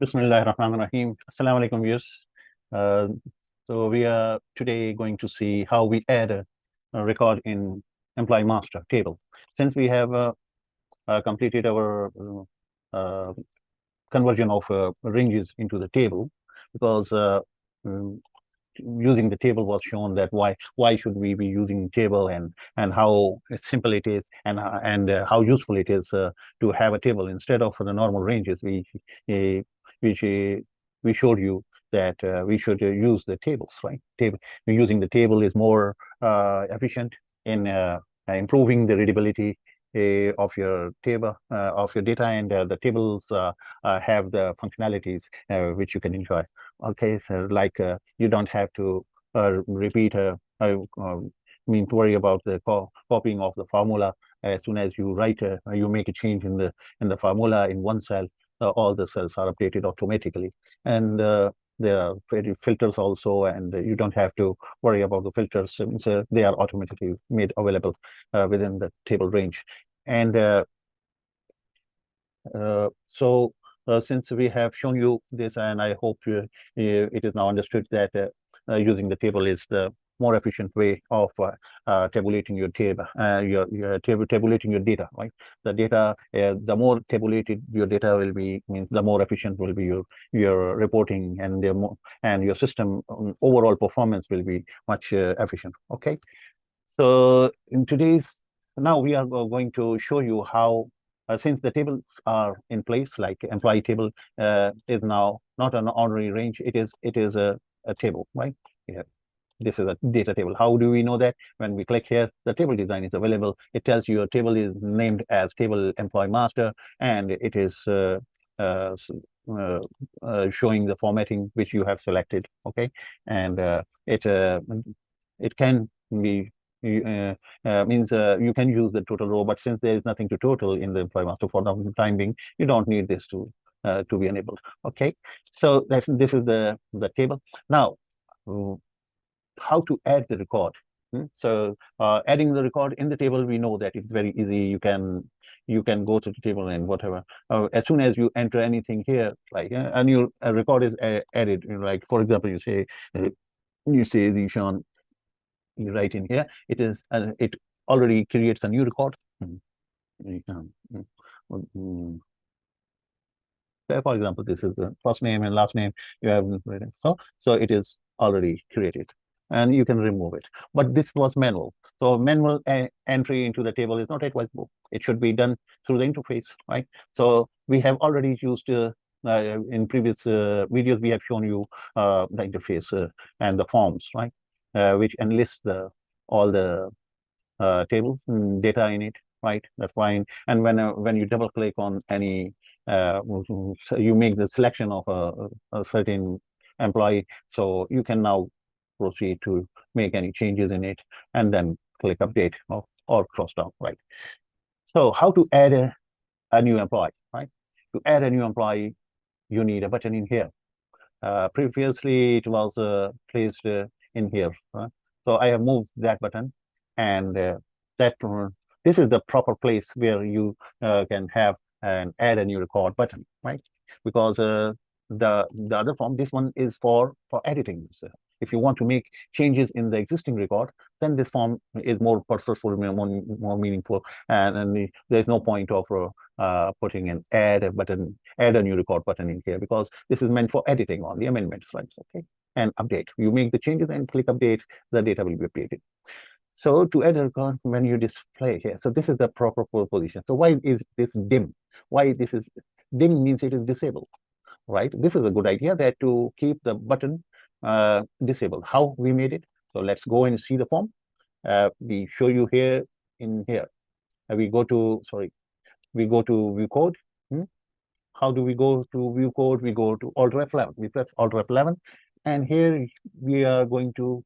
Bismillahirrahmanirrahim. Assalamu alaikum, viewers. Uh, so we are today going to see how we add a record in employee master table. Since we have completed our uh, conversion of ranges into the table, because um, using the table was shown that why should we be using table, and how simple it is, and how useful it is to have a table instead of the normal ranges. Uh, which we showed you that we should use the tables, right? Using the table is more efficient in improving the readability of your table, of your data, and the tables have the functionalities which you can enjoy. Okay, so like you don't have to repeat to worry about the copying of the formula. As soon as you write you make a change in the formula in one cell, all the cells are updated automatically. And there are filters also, and you don't have to worry about the filters, so they are automatically made available within the table range. And so since we have shown you this, and I hope it is now understood that using the table is the more efficient way of tabulating your table, tabulating your data, right? The data, the more tabulated your data will be, means the more efficient will be your reporting, and and your system overall performance will be much efficient. Okay, so now we are going to show you how, since the tables are in place, like employee table is now not an ordinary range, it is a table, right? Yeah. This is a data table. How do we know that? When we click here, the table design is available. It tells you your table is named as table employee master, and it is uh, uh, showing the formatting which you have selected. Okay, and it can be means you can use the total row, but since there is nothing to total in the employee master for the time being, you don't need this to be enabled. Okay, so this is the table. Now, how to add the record. So adding the record in the table, we know that it's very easy. You can go to the table and whatever. As soon as you enter anything here, like a new record is added. Like for example, you say Zishan, you write in here. It already creates a new record. For example, this is the first name and last name you have written. So it is already created, and you can remove it. But this was manual. So manual entry into the table is not advisable. It should be done through the interface, right? So we have already used in previous videos, we have shown you the interface and the forms, right? Which enlists all the tables and data in it, right? That's fine. And when you double click on any, so you make the selection of a certain employee, so you can now proceed to make any changes in it, and then click update or cross down, right? So how to add a new employee, right? To add a new employee, you need a button in here. Previously, it was placed in here. Right? So I have moved that button, and that this is the proper place where you can have and add a new record button, right? Because the other form, this one is for editing. So if you want to make changes in the existing record, then this form is more purposeful, more meaningful, and there's no point of putting an add a new record button in here, because this is meant for editing on the amendments, right? Okay, and update. You make the changes and click update, the data will be updated. So to add a record, when you display here, so this is the proper position. So why is this dim? Why this is dim means it is disabled, right? This is a good idea, that to keep the button disabled. How we made it? So let's go and see the form. We show you here in here. We go to view code. How do we go to view code? We go to Alt F11. We press Alt F11, and here we are going to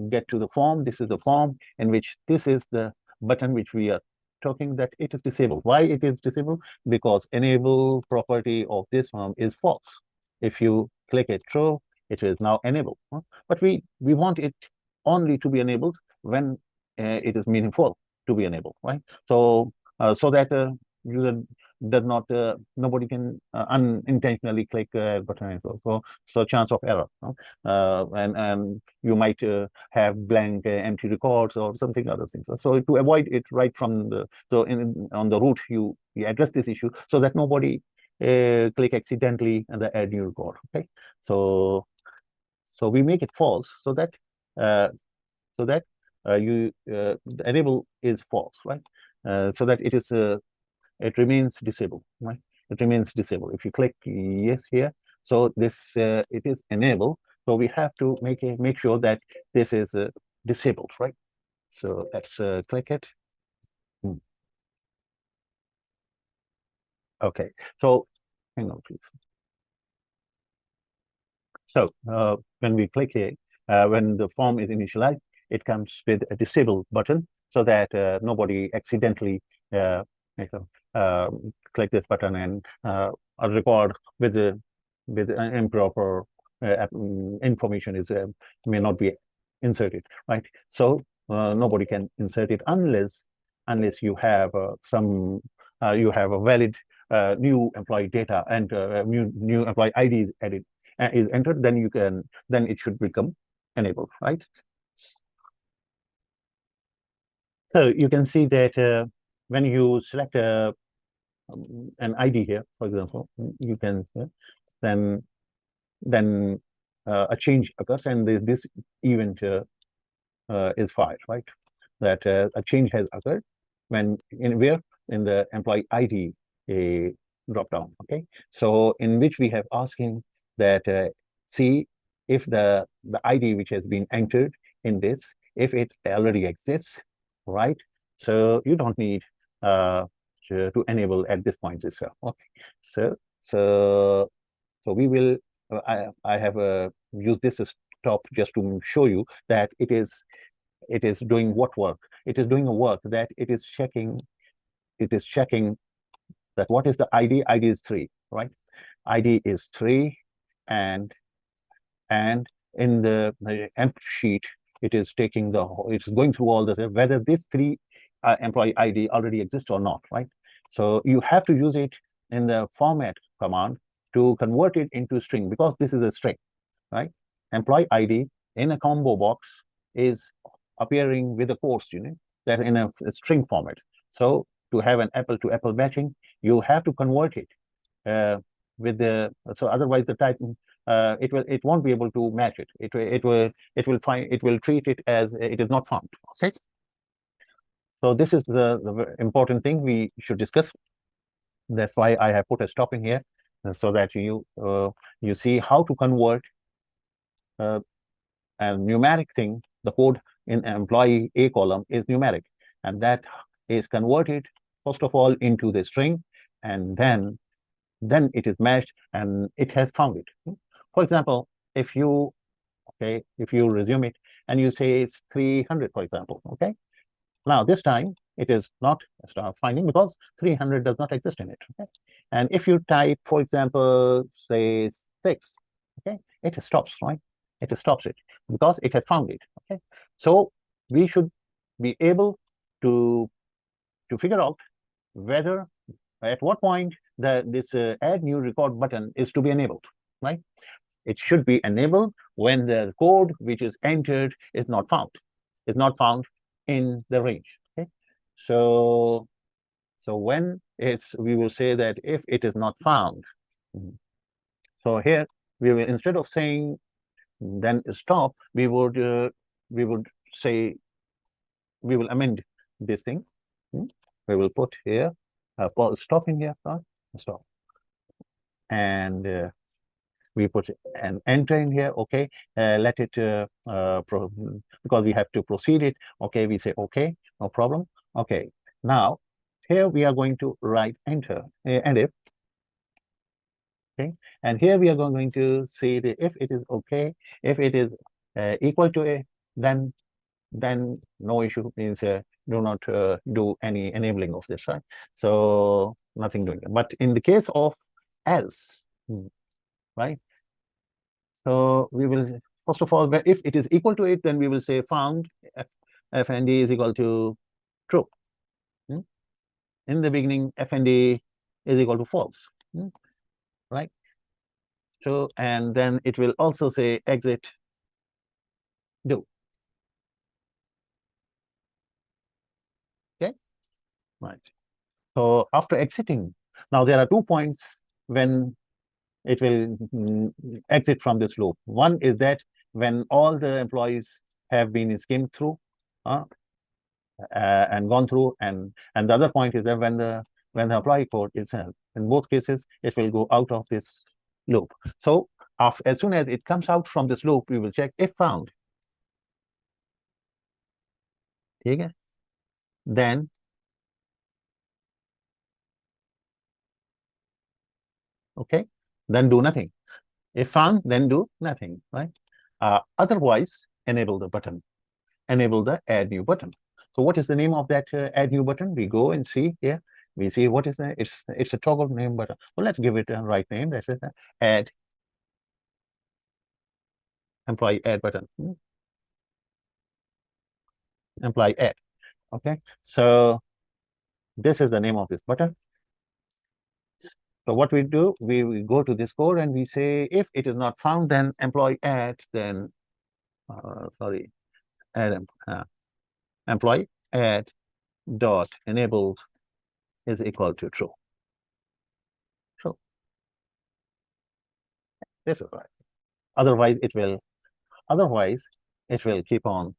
get to the form. This is the form in which this is the button which we are talking that it is disabled. Why it is disabled? Because enable property of this form is false. If you click it true, it is now enabled. But we want it only to be enabled when it is meaningful to be enabled, right? So so that user does not, nobody can unintentionally click a button. So chance of error, no? And you might have blank empty records or something other things. So to avoid it right from the, so on the root, you address this issue so that nobody click accidentally and the add new record. Okay, so we make it false so that uh, the enable is false, right? So that it remains disabled, right? It remains disabled. If you click yes here, so this it is enabled. So we have to make sure that this is disabled, right? So let's click it. Okay, so hang on, please. So when we click here, when the form is initialized, it comes with a disable button so that nobody accidentally uh, click this button and a record with the improper information is may not be inserted, right? So nobody can insert it unless you have you have a valid new employee data and new employee ID is entered, then then it should become enabled, right? So you can see that when you select an ID here, for example, you can then a change occurs and this event is fired, right? That a change has occurred when in the employee ID drop down. Okay, so in which we have asked him that see if the ID which has been entered in this, if it already exists, right? So you don't need to enable at this point itself. Okay, so we will. I have used this stop just to show you that it is doing what work? It is doing a work that it is checking that what is the ID? ID is 3, right? ID is 3, and in the empty sheet, it is taking it's going through all this, whether this 3 employee ID already exists or not, right? So you have to use it in the format command to convert it into string, because this is a string, right? Employee ID in a combo box is appearing with a quotes unit that in a string format. So to have an apple to apple matching, you have to convert it with the, so otherwise the type it won't be able to match it. It will treat it as it is not found. Okay. So this is the important thing we should discuss. That's why I have put a stop in here, so that you see how to convert a numeric thing. The code in employee A column is numeric, and that is converted first of all into the string, and then it is matched and it has found it. For example, if you resume it and you say it's 300, for example, okay, now this time it is not finding because 300 does not exist in it. Okay, and if you type, for example, say 6, okay, it stops, right? It stops it because it has found it. Okay, so we should be able to figure out whether at what point this add new record button is to be enabled, right? It should be enabled when the code which is entered is not found in the range. Okay, so when we will say that if it is not found. So here we will, instead of saying then stop, we would say, we will amend this thing. We will put here stop in here, stop, and we put an enter in here. Okay, let it because we have to proceed it. Okay, we say okay, no problem. Okay, now here we are going to write enter and if. Okay, and here we are going to say that if it is okay, if it is equal to a, then no issue, means do not do any enabling of this, right? So nothing doing it. But in the case of else, right? So we will, first of all, if it is equal to it, then we will say found fnd is equal to true. In the beginning, fnd is equal to false, right? So, and then it will also say exit do. Okay, right. So after exiting, now there are 2 points when it will exit from this loop. One is that when all the employees have been skimmed through and gone through, and the other point is that when the employee code itself, in both cases, it will go out of this loop. So as soon as it comes out from this loop, we will check if found. Okay? Then okay, then do nothing. If found, then do nothing, right? Otherwise, enable the button, enable the add new button. So what is the name of that add new button? We go and see here. We see what is that? It's a toggle name button. So let's give it a right name. That's it. Add employee add button. Employee add. Okay. So this is the name of this button. So what we do, we go to this code and we say if it is not found, then employee add, then sorry, add employee add dot enabled is equal to true. True. This is right. Otherwise, it will keep on.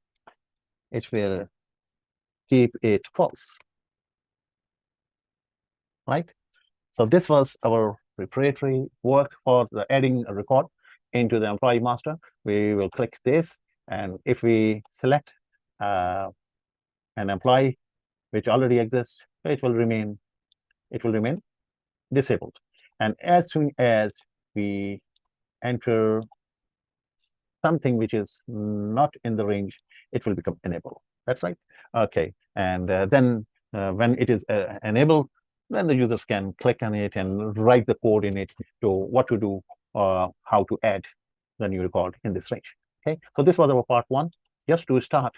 It will keep it false. Right. So this was our preparatory work for the adding a record into the employee master. We will click this, and if we select an employee which already exists, it will remain disabled. And as soon as we enter something which is not in the range, it will become enabled. That's right. Okay. And then when it is enabled, then the users can click on it and write the code in it to what to do, how to add the new record in this range. Okay. So this was our part 1, just to start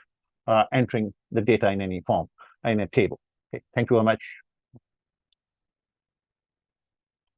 entering the data in any form in a table. Okay. Thank you very much.